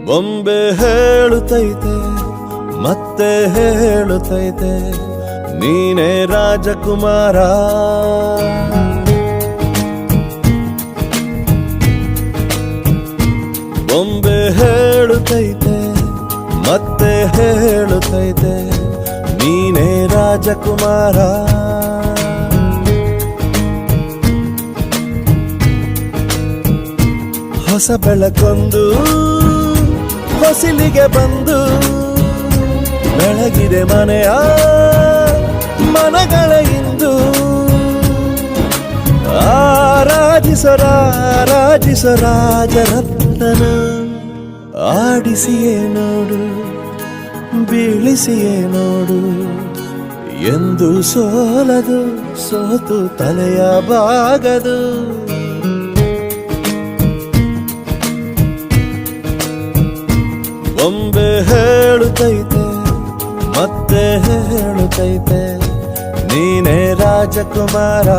ಬೊಂಬೆ ಹೇಳುತ್ತೈತೆ ಮತ್ತೆ ಹೇಳುತ್ತೈತೆ ನೀನೇ ರಾಜಕುಮಾರ. ಬೊಂಬೆ ಹೇಳುತ್ತೈತೆ ಮತ್ತೆ ಹೇಳುತ್ತೈತೆ ನೀನೇ ರಾಜಕುಮಾರ. ಹೊಸ ಬೆಳಕೊಂದು ಹೊಸಿಲಿಗೆ ಬಂದು ಬೆಳಗಿದೆ ಮನೆಯ ಮನಗಳ ಇಂದು. ಆರಾಧಿಸೋ ರಾಜರತ್ನನ ಆಡಿಸಿಯೇ ನೋಡು ಬೀಳಿಸಿಯೇ ನೋಡು ಎಂದು ಸೋಲದು ಸೋತು ತಲೆಯ ಬಾಗದು. ಬೊಂಬೆ ಹೇಳುತ್ತೈತೆ ಮತ್ತೆ ಹೇಳುತ್ತೈತೆ ನೀನೇ ರಾಜಕುಮಾರ.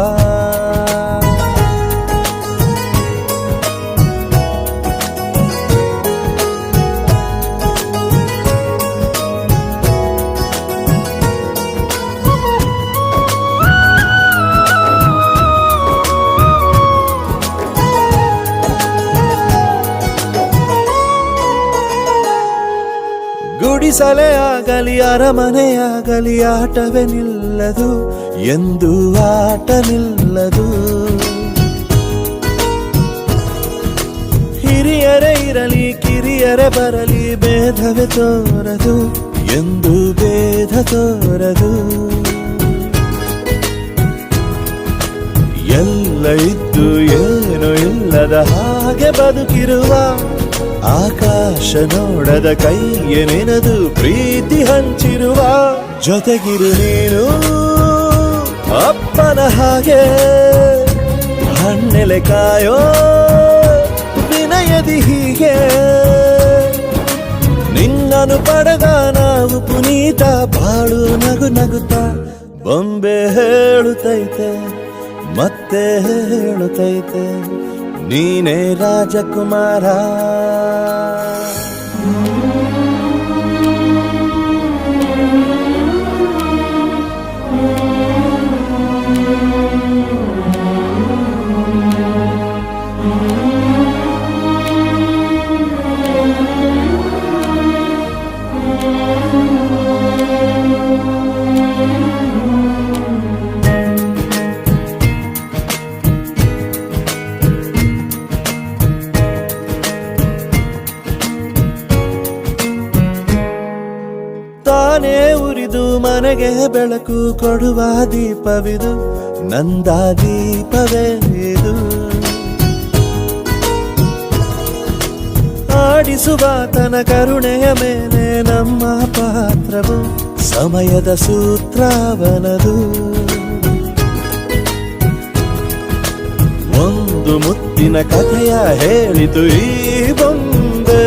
ಗುಡಿಸಲೇ ಆಗಲಿ ಅರಮನೆಯಾಗಲಿ ಆಟವೇ ನಿಲ್ಲದು ಎಂದು ಆಟ ನಿಲ್ಲದು. ಹಿರಿಯರೇ ಇರಲಿ ಕಿರಿಯರೇ ಬರಲಿ ಭೇದವೇ ತೋರದು ಎಂದು ಭೇದ ತೋರದು. ಎಲ್ಲ ಇದ್ದು ಏನು ಇಲ್ಲದ ಹಾಗೆ ಬದುಕಿರುವ ಆಕಾಶ ನೋಡದ ಕೈಯೇ ನೆನೆದು ಪ್ರೀತಿ ಹಂಚಿರುವ ಜೊತೆಗಿರು ನೀನು ಅಪ್ಪನ ಹಾಗೆ ಹಣ್ಣೆಲೆ ಕಾಯೋ ವಿನಯದಿ ಹೀಗೆ. ನಿನ್ನನು ಪಡೆದ ನಾವು ಪುನೀತ ಬಾಳು ನಗು ನಗುತ್ತಾ. ಬೊಂಬೆ ಹೇಳುತ್ತೈತೆ ಮತ್ತೆ ಹೇಳುತ್ತೈತೆ ನೀನೇ ರಾಜಕುಮಾರ. ತಾನೇ ಉರಿದು ಮನೆಗೆ ಬೆಳಕು ಕೊಡುವ ದೀಪವಿದು ನಂದ ದೀಪವೇ ಇದು. ಆಡಿಸುವ ತನ ಕರುಣೆಯ ಮೇಲೆ ನಮ್ಮ ಪಾತ್ರವು ಸಮಯದ ಸೂತ್ರವನದು. ಒಂದು ಮುತ್ತಿನ ಕಥೆಯ ಹೇಳಿತು ಈ ಬೊಂಬೆ,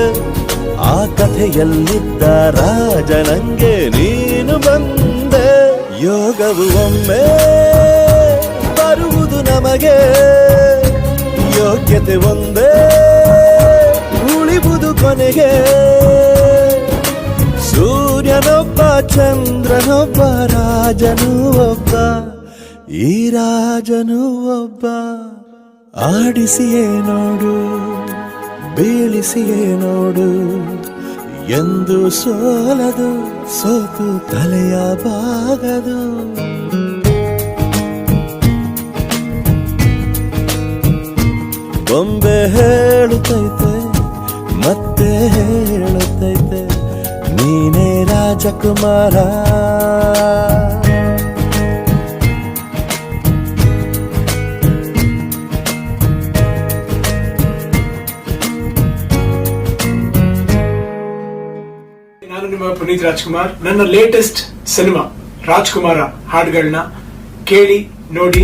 ಆ ಕಥೆಯಲ್ಲಿದ್ದ ರಾಜ ನಂಗೆ ನೀನು ಬಂದೆ. ಯೋಗವು ಒಮ್ಮೆ ಬರುವುದು ನಮಗೆ, ಯೋಗ್ಯತೆ ಒಂದೇ ಉಳಿವುದು ಕೊನೆಗೆ. ಸೂರ್ಯನೊಬ್ಬ ಚಂದ್ರನೊಬ್ಬ ರಾಜನು ಒಬ್ಬ, ಈ ರಾಜನು ಒಬ್ಬ. ಆಡಿಸಿಯೇ ನೋಡು ಬೀಳಿಸಿಯೇ ನೋಡು ಎಂದು ಸೋಲದು ಸೋತು ತಲೆಯ ಬಾಗದು. ಬೊಂಬೆ ಹೇಳುತ್ತೈತೆ ಮತ್ತೆ ಹೇಳುತ್ತೈತೆ ನೀನೇ ರಾಜಕುಮಾರ. ನಾನು ನಿಮ್ಮ ಪುನೀತ್ ರಾಜ್ಕುಮಾರ್. ನನ್ನ ಲೇಟೆಸ್ಟ್ ಸಿನಿಮಾ ರಾಜ್ಕುಮಾರ ಹಾಡುಗಳನ್ನ ಕೇಳಿ ನೋಡಿ.